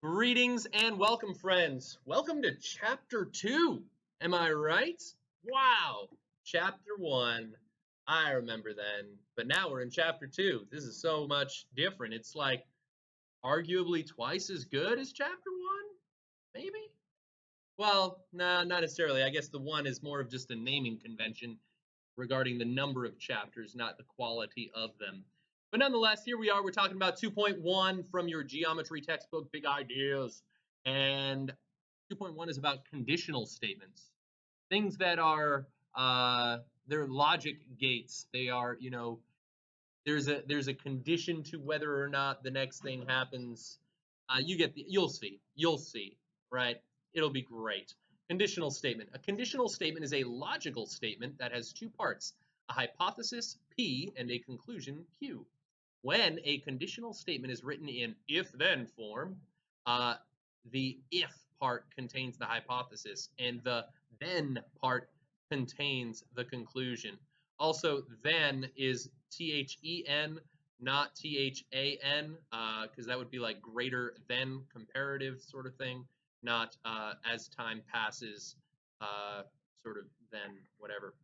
Greetings and welcome, friends. Welcome to Chapter 2. Am I right? Wow. Chapter 1. I remember then. But now we're in Chapter 2. This is so much different. It's like arguably twice as good as Chapter 1? Maybe? Well, nah, not necessarily. I guess the 1 is more of just a naming convention regarding the number of chapters, not the quality of them. But nonetheless, here we are. We're talking about 2.1 from your geometry textbook, Big Ideas. And 2.1 is about conditional statements, things that are they're logic gates. They are, there's a condition to whether or not the next thing happens. You'll see, right? It'll be great. Conditional statement. A conditional statement is a logical statement that has two parts, a hypothesis, P, and a conclusion, Q. When a conditional statement is written in if-then form, the if part contains the hypothesis, and the then part contains the conclusion. Also, then is THEN, not THAN, because that would be like greater than comparative sort of thing, not as time passes, sort of then whatever.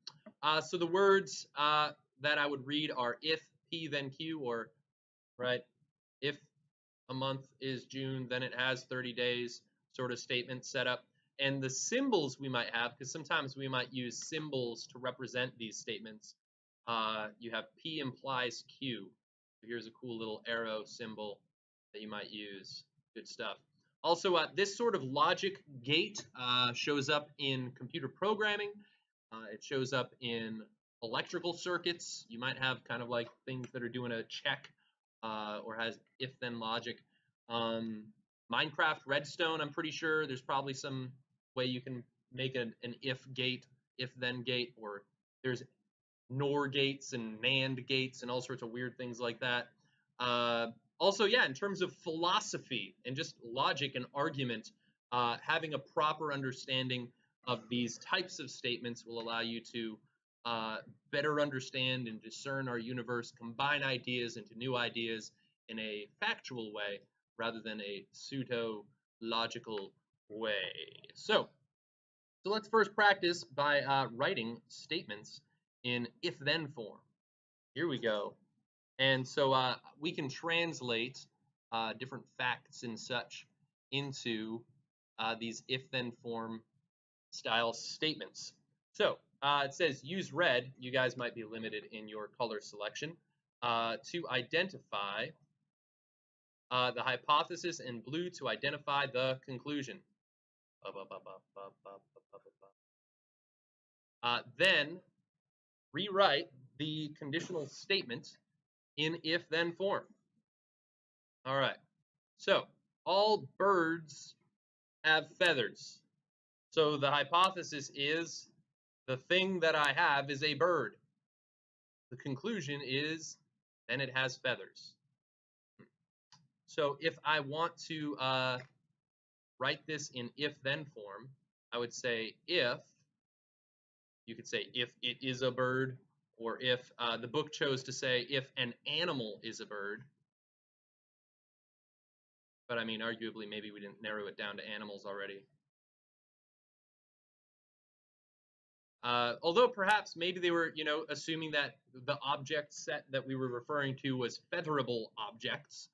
So the words that I would read are if P then Q, or right, if a month is June, then it has 30 days sort of statement setup. And the symbols we might have, because sometimes we might use symbols to represent these statements. You have P implies Q. Here's a cool little arrow symbol that you might use. Good stuff. Also, this sort of logic gate shows up in computer programming. It shows up in electrical circuits. You might have kind of like things that are doing a check or has if-then logic. Minecraft Redstone, I'm pretty sure there's probably some way you can make an if gate, if-then gate, or there's NOR gates and NAND gates and all sorts of weird things like that. Also, yeah, in terms of philosophy and just logic and argument, having a proper understanding of these types of statements will allow you to better understand and discern our universe, combine ideas into new ideas in a factual way rather than a pseudo-logical way. So let's first practice by writing statements in if-then form. Here we go. And so we can translate different facts and such into these if-then form style statements. So it says use red. You guys might be limited in your color selection to identify the hypothesis, and blue to identify the conclusion. Then rewrite the conditional statement in if-then form. All right. So all birds have feathers. So the hypothesis is the thing that I have is a bird. The conclusion is then it has feathers. So if I want to write this in if-then form, I would say if, you could say if it is a bird, or if the book chose to say if an animal is a bird. But I mean, arguably, maybe we didn't narrow it down to animals already. Although perhaps maybe they were, assuming that the object set that we were referring to was featherable objects.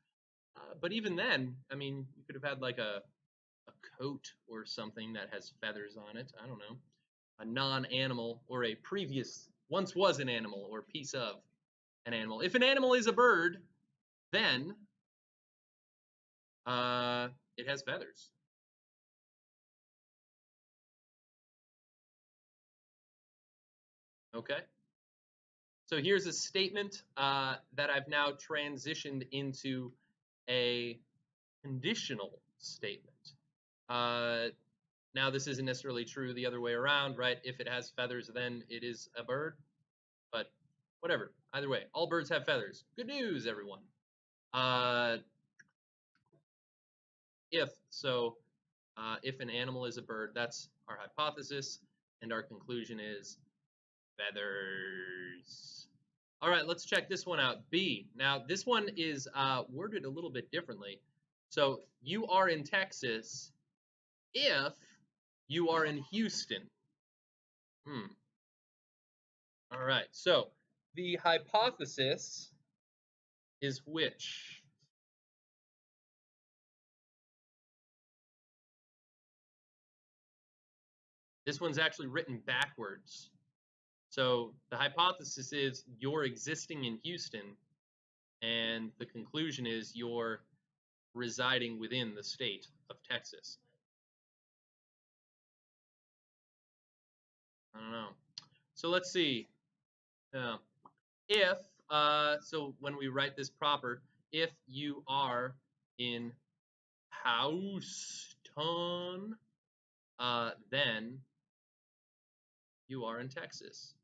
But even then, I mean, you could have had like a coat or something that has feathers on it. I don't know. A non-animal, or a previous, once was an animal, or piece of an animal. If an animal is a bird, then it has feathers. Okay. So here's a statement that I've now transitioned into a conditional statement. Now, this isn't necessarily true the other way around, right? If it has feathers, then it is a bird. But whatever. Either way, all birds have feathers. Good news, everyone. If an animal is a bird, that's our hypothesis, and our conclusion is feathers. All right, let's check this one out. B. Now, this one is worded a little bit differently. So you are in Texas if you are in Houston. All right, so the hypothesis is which? This one's actually written backwards. So the hypothesis is you're existing in Houston, and the conclusion is you're residing within the state of Texas. I don't know. So let's see. If, so when we write this proper, if you are in Houston, then you are in Texas.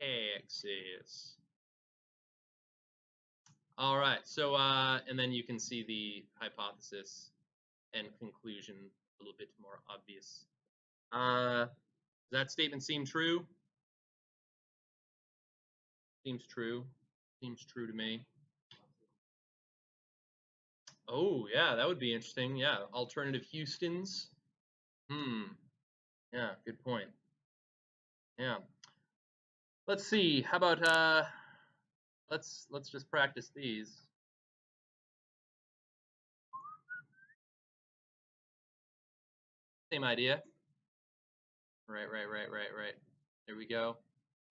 Texas. All right, so, and then you can see the hypothesis and conclusion a little bit more obvious. Does that statement seem true? Seems true. Seems true to me. Oh, yeah, that would be interesting. Yeah, alternative Houstons. Yeah, good point. Yeah. Let's see. How about let's just practice these. Same idea. Right. There we go.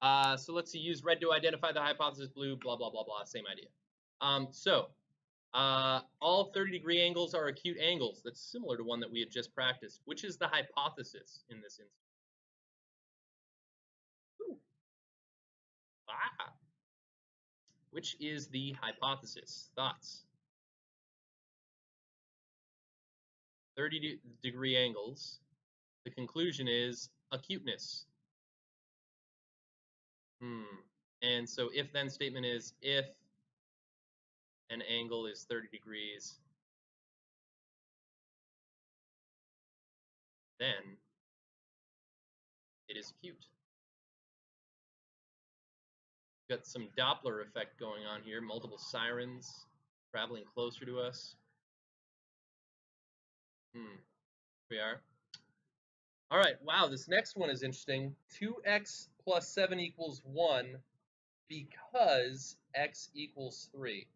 So let's see. Use red to identify the hypothesis. Blue. Blah blah blah blah. Same idea. All 30-degree angles are acute angles. That's similar to one that we had just practiced. Which is the hypothesis in this instance? Ooh. Ah. Which is the hypothesis? Thoughts? 30-degree angles. The conclusion is acuteness. And so if-then statement is if an angle is 30 degrees, then it is acute. Got some Doppler effect going on here, multiple sirens traveling closer to us. Here we are. All right, wow, this next one is interesting. 2x plus 7 equals 1 because x equals 3.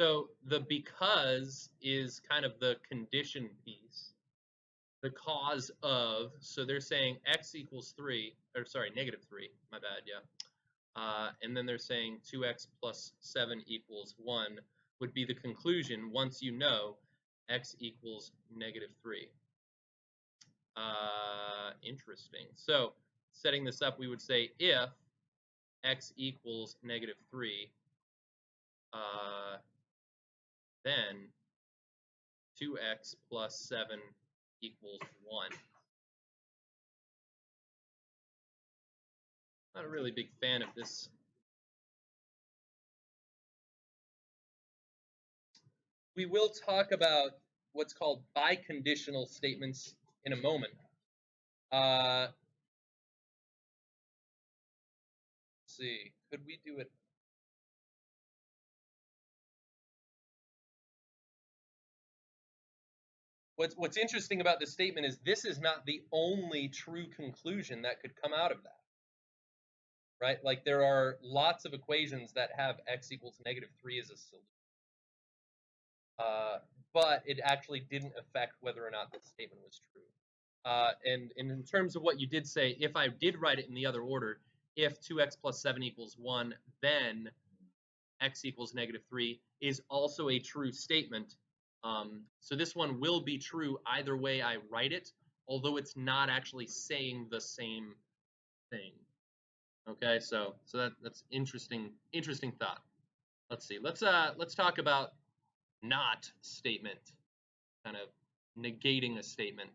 So the because is kind of the condition piece. The cause of, so they're saying x equals 3, or sorry, negative 3, my bad, yeah. And then they're saying 2x plus 7 equals 1 would be the conclusion once you know x equals negative 3. Interesting. So setting this up, we would say if x equals negative 3, then 2x plus 7 equals 1. Not a really big fan of this. We will talk about what's called biconditional statements in a moment. Let's see, could we do it? What's interesting about this statement is this is not the only true conclusion that could come out of that. Right? Like there are lots of equations that have x equals negative 3 as a solution. But it actually didn't affect whether or not this statement was true. And in terms of what you did say, if I did write it in the other order, if 2x plus 7 equals 1, then x equals negative 3 is also a true statement. So this one will be true either way I write it, although it's not actually saying the same thing. Okay, so that's interesting thought. Let's see. Let's talk about not statement, kind of negating a statement.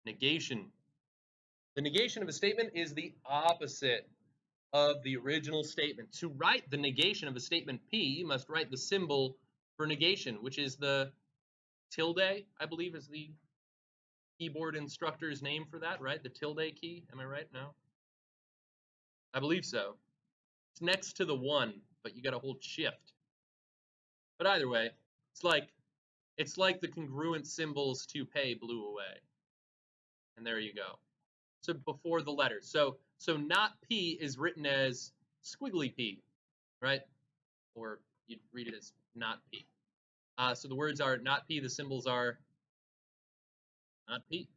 Negation. The negation of a statement is the opposite of the original statement. To write the negation of a statement P, you must write the symbol for negation, which is the tilde, I believe is the keyboard instructor's name for that, right? The tilde key, am I right? No? I believe so. It's next to the 1, but you got to hold shift. But either way, it's like the congruent symbols to pay blew away. And there you go. So before the letters. So not P is written as squiggly P, right? Or you'd read it as not P. So the words are not P, the symbols are not P.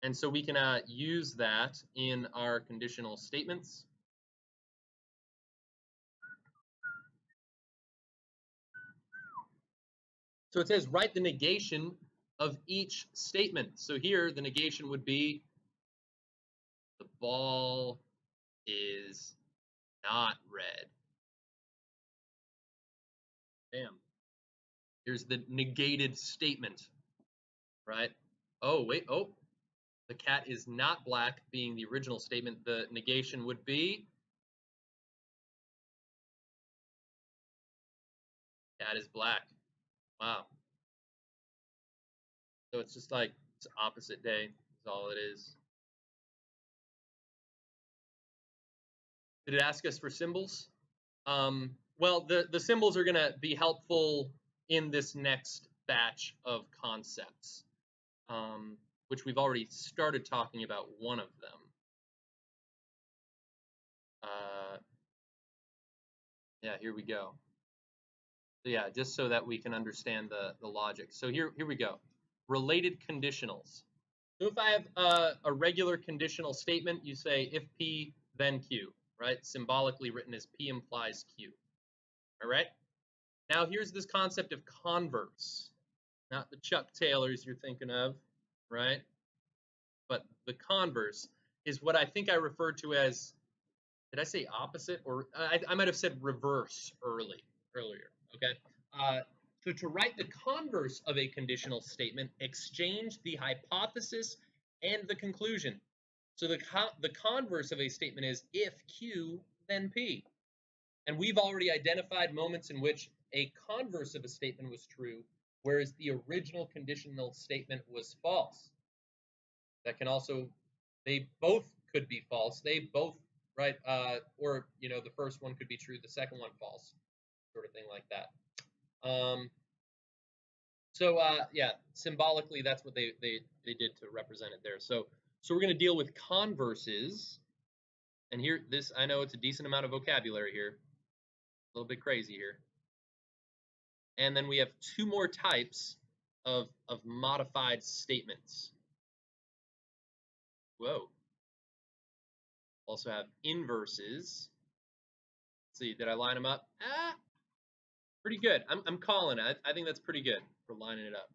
And so we can use that in our conditional statements. So it says write the negation of each statement. So here the negation would be the ball is not red. Bam. Here's the negated statement, right? Oh, wait, oh, the cat is not black being the original statement. The negation would be cat is black. Wow. So it's just like it's opposite day is all it is. Did it ask us for symbols? Well, the symbols are going to be helpful in this next batch of concepts, which we've already started talking about one of them. Yeah, here we go. So yeah, just so that we can understand the logic. So here we go. Related conditionals. So if I have a regular conditional statement, you say if P, then Q, right? Symbolically written as P implies Q. All right? Now here's this concept of converse. Not the Chuck Taylors you're thinking of, right? But the converse is what I think I referred to as, did I say opposite? Or I might have said reverse earlier, okay? So to write the converse of a conditional statement, exchange the hypothesis and the conclusion. So the converse of a statement is if Q, then P. And we've already identified moments in which a converse of a statement was true, whereas the original conditional statement was false. That can also, they both could be false. They both, right? Or, you know, the first one could be true, the second one false, sort of thing like that. Yeah, symbolically, that's what they did to represent it there. So we're going to deal with converses. And here, I know it's a decent amount of vocabulary here. A little bit crazy here. And then we have two more types of modified statements. Whoa. Also have inverses. Let's see, did I line them up? Pretty good. I'm calling it. I think that's pretty good for lining it up.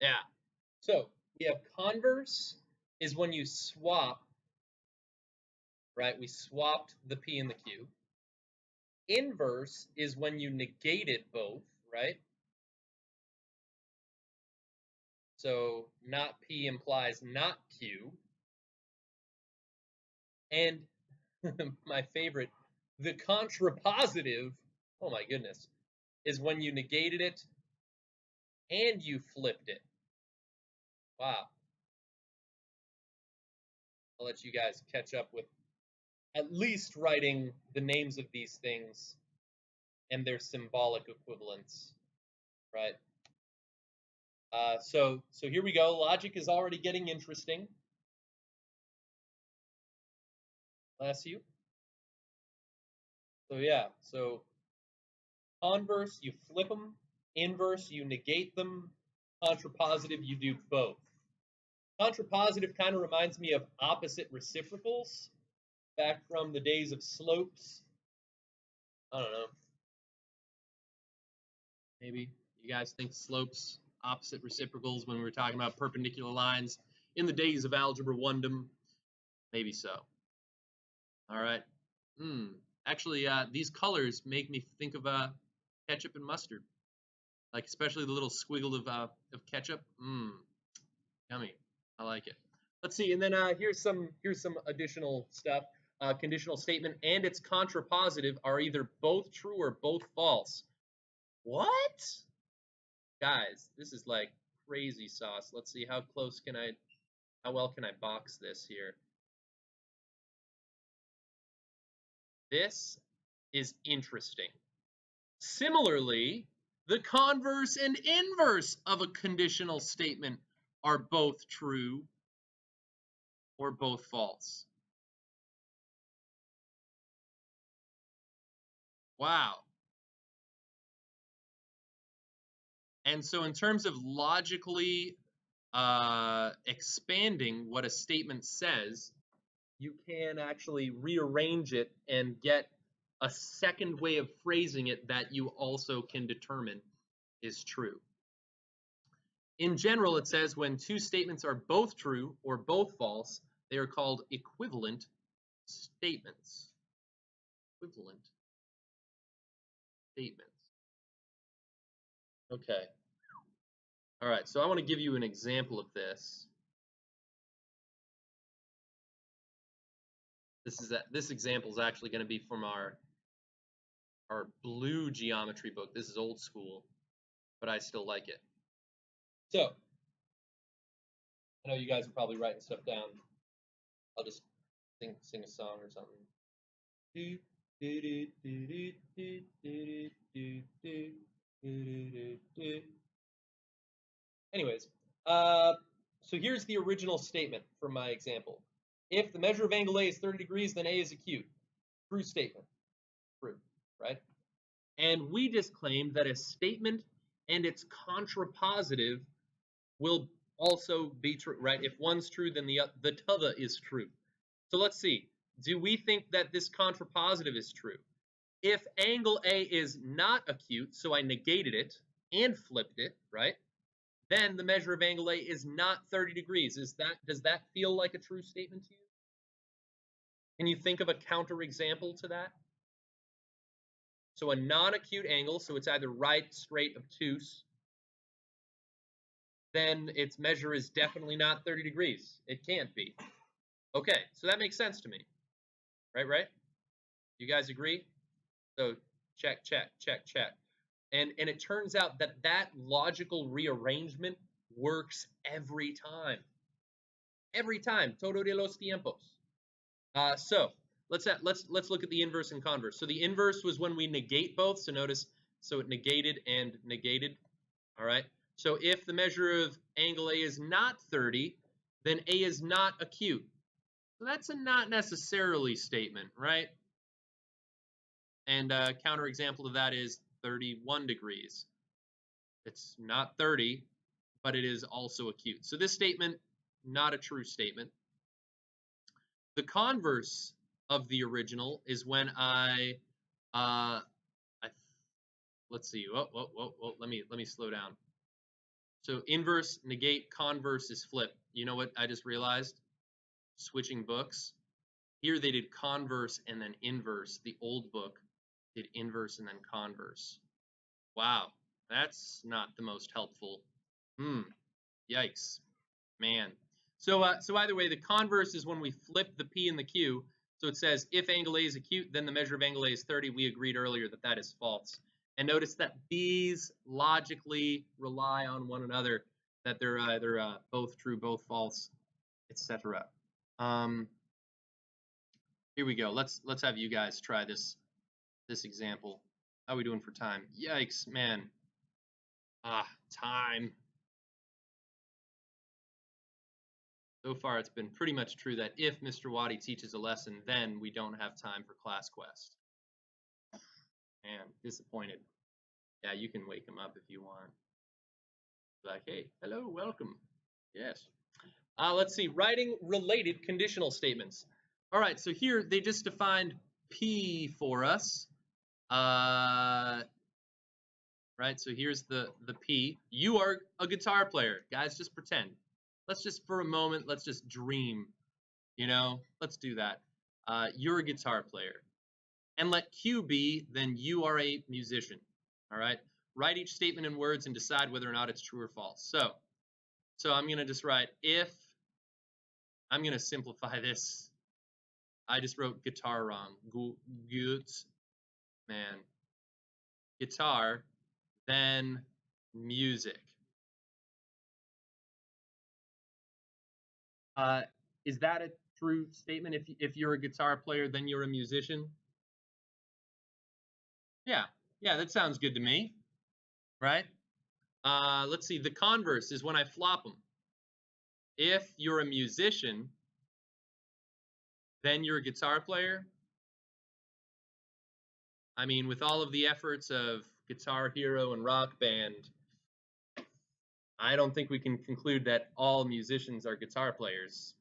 Yeah. So we have converse is when you swap, right? We swapped the P and the Q. Inverse is when you negated both, right? So not P implies not Q. And my favorite, the contrapositive, oh my goodness, is when you negated it and you flipped it. Wow. I'll let you guys catch up with at least writing the names of these things and their symbolic equivalents, right? So here we go. Logic is already getting interesting. Bless you. So yeah, so converse, you flip them. Inverse, you negate them. Contrapositive, you do both. Contrapositive kind of reminds me of opposite reciprocals back from the days of slopes. I don't know. Maybe you guys think slopes, opposite reciprocals when we were talking about perpendicular lines in the days of algebra 1-dom? Maybe so. All right. Actually, these colors make me think of ketchup and mustard, like especially the little squiggle of ketchup. Yummy. I like it. Let's see, and then here's some additional stuff. Conditional statement and its contrapositive are either both true or both false. What? Guys, this is like crazy sauce. Let's see, how close can I How well can I box this here? This is interesting. Similarly, the converse and inverse of a conditional statement are both true or both false. Wow. And so in terms of logically expanding what a statement says, you can actually rearrange it and get a second way of phrasing it that you also can determine is true. In general, it says when two statements are both true or both false, they are called equivalent statements. Equivalent statements. Okay. All right, so I want to give you an example of this. This example is actually going to be from our blue geometry book. This is old school, but I still like it. So, I know you guys are probably writing stuff down. I'll just sing a song or something. Anyways, so here's the original statement from my example. If the measure of angle A is 30 degrees, then A is acute. True statement. True, right? And we just claimed that a statement and its contrapositive will also be true, right? If one's true, then the t'other is true. So let's see. Do we think that this contrapositive is true? If angle A is not acute, so I negated it and flipped it, right? Then the measure of angle A is not 30 degrees. Does that feel like a true statement to you? Can you think of a counterexample to that? So a non-acute angle, so it's either right, straight, obtuse, then its measure is definitely not 30 degrees. It can't be. Okay, so that makes sense to me. Right? You guys agree? So check. And it turns out that that logical rearrangement works every time. Every time. Todo de los tiempos. So let's look at the inverse and converse. So the inverse was when we negate both. So notice, so it negated and negated. All right. So if the measure of angle A is not 30, then A is not acute. So that's a not necessarily statement, right? And a counterexample of that is 31 degrees. It's not 30, but it is also acute. So this statement, not a true statement. The converse of the original is when let's see. Let me slow down. So inverse, negate, converse is flip. You know what I just realized? Switching books. Here they did converse and then inverse. The old book did inverse and then converse. Wow, that's not the most helpful. Yikes, man. So either way, the converse is when we flip the P and the Q. So it says if angle A is acute, then the measure of angle A is 30. We agreed earlier that that is false. And notice that these logically rely on one another, that they're either both true, both false, etc. Here we go. Let's have you guys try this example. How are we doing for time? Yikes, man. Time. So far, it's been pretty much true that if Mr. Waddy teaches a lesson, then we don't have time for Class Quest. Man, disappointed. Yeah, you can wake him up if you want. Like, hey, hello, welcome. Yes. Let's see, writing related conditional statements. All right, so here they just defined P for us. Right, so here's the P. You are a guitar player. Guys, just pretend. Let's just, for a moment, let's just dream. You know, let's do that. You're a guitar player. And let Q be, then you are a musician. All right? Write each statement in words and decide whether or not it's true or false. So I'm going to just write if. I'm going to simplify this. I just wrote guitar wrong. Gut, man. Guitar, then music. Is that a true statement? If you're a guitar player, then you're a musician? Yeah, yeah, that sounds good to me, right? Let's see. The converse is when I flop them. If you're a musician, then you're a guitar player. I mean, with all of the efforts of Guitar Hero and Rock Band, I don't think we can conclude that all musicians are guitar players,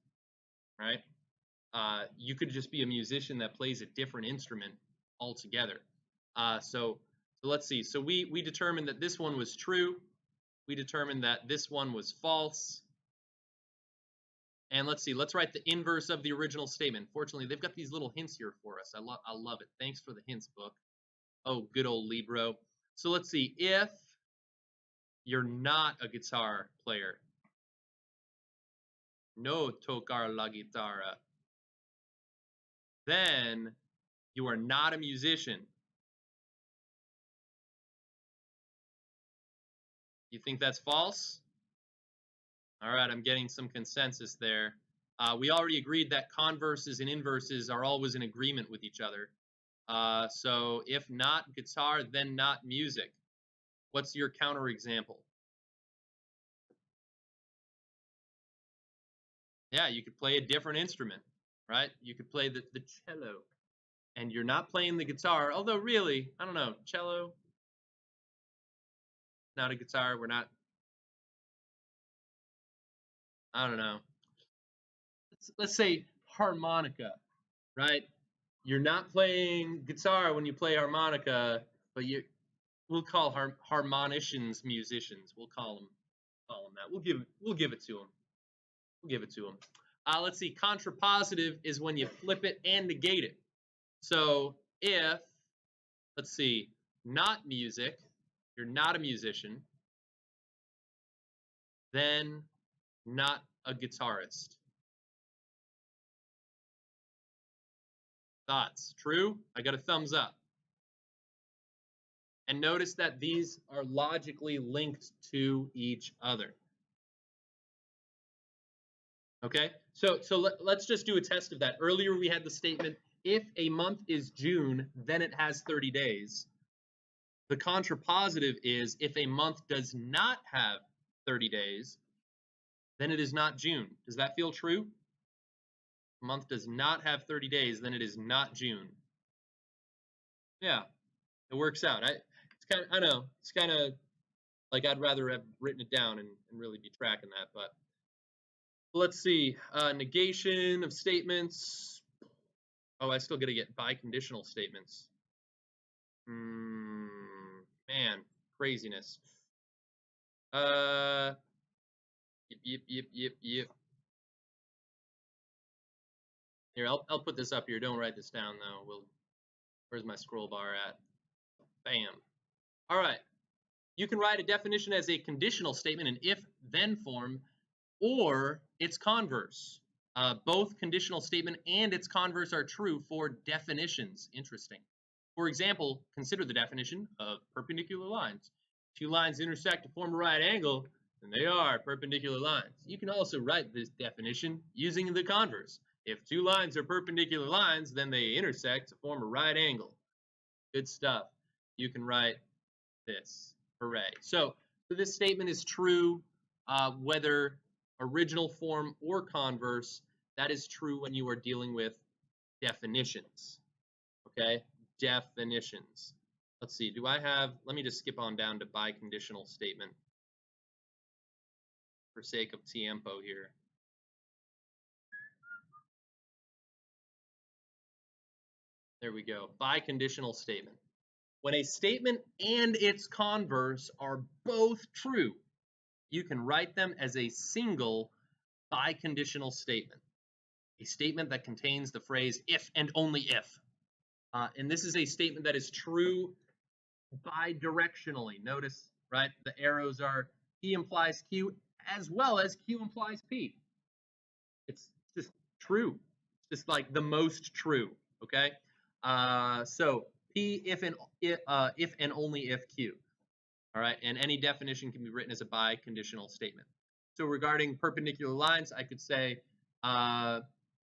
right? You could just be a musician that plays a different instrument altogether. So let's see. So we determined that this one was true. We determined that this one was false. And let's see. Let's write the inverse of the original statement. Fortunately, they've got these little hints here for us. I love it. Thanks for the hints, book. Oh, good old Libro. So let's see. If you're not a guitar player, no tocar la guitarra, then you are not a musician. You think that's false? All right, I'm getting some consensus there. We already agreed that converses and inverses are always in agreement with each other. So if not guitar, then not music. What's your counterexample? Yeah, you could play a different instrument, right? You could play the cello, and you're not playing the guitar. Although really, I don't know, cello, not a guitar. We're not. I don't know. Let's say harmonica, right? You're not playing guitar when you play harmonica, but we'll call harmonicians musicians. We'll call them that. We'll give it to them. We'll give it to them. Let's see. Contrapositive is when you flip it and negate it. So if, let's see, not music, you're not a musician, then not a guitarist. Thoughts? True? I got a thumbs up. And notice that these are logically linked to each other. Okay, so let's just do a test of that. Earlier we had the statement, if a month is June, then it has 30 days. The contrapositive is, if a month does not have 30 days, then it is not June. Does that feel true? A month does not have 30 days, then it is not June. Yeah, it works out. I know, it's kind of like I'd rather have written it down and really be tracking that, but let's see. Negation of statements. Oh, I still got to get biconditional statements. Man, craziness. Yep. Here, I'll put this up here. Don't write this down though. Where's my scroll bar at? Bam. All right. You can write a definition as a conditional statement in if-then form, or its converse. Both conditional statement and its converse are true for definitions. Interesting. For example, consider the definition of perpendicular lines. Two lines intersect to form a right angle, and they are perpendicular lines. You can also write this definition using the converse. If two lines are perpendicular lines, then they intersect to form a right angle. Good stuff. You can write this. Hooray. So this statement is true whether original form or converse. That is true when you are dealing with definitions. Okay, definitions. Let's see, let me just skip on down to biconditional statement for sake of tiempo here. There we go, biconditional statement. When a statement and its converse are both true, you can write them as a single biconditional statement. A statement that contains the phrase if and only if. And this is a statement that is true bidirectionally. Notice, right, the arrows are P implies Q as well as Q implies P. It's just true. It's just like the most true, okay? So P if and only if Q. All right, and any definition can be written as a biconditional statement. So regarding perpendicular lines, I could say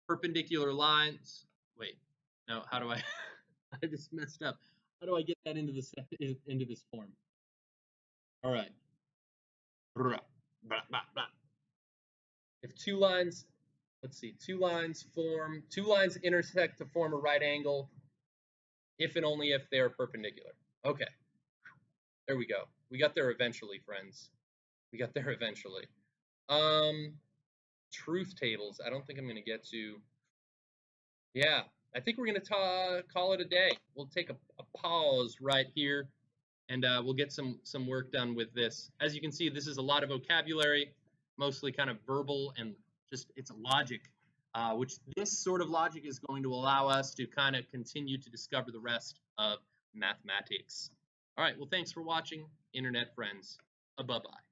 Perpendicular lines. Wait, no, how do I? I just messed up. How do I get that into this form? All right. If two lines, let's see, two lines intersect to form a right angle, if and only if they are perpendicular. Okay, there we go. We got there eventually, friends. We got there eventually. Truth tables. I don't think I'm going to get to. Yeah, I think we're going to call it a day. We'll take a pause right here, and we'll get some work done with this. As you can see, this is a lot of vocabulary, mostly kind of verbal and just it's logic, which this sort of logic is going to allow us to kind of continue to discover the rest of mathematics. All right, well, thanks for watching, Internet friends. Bye-bye.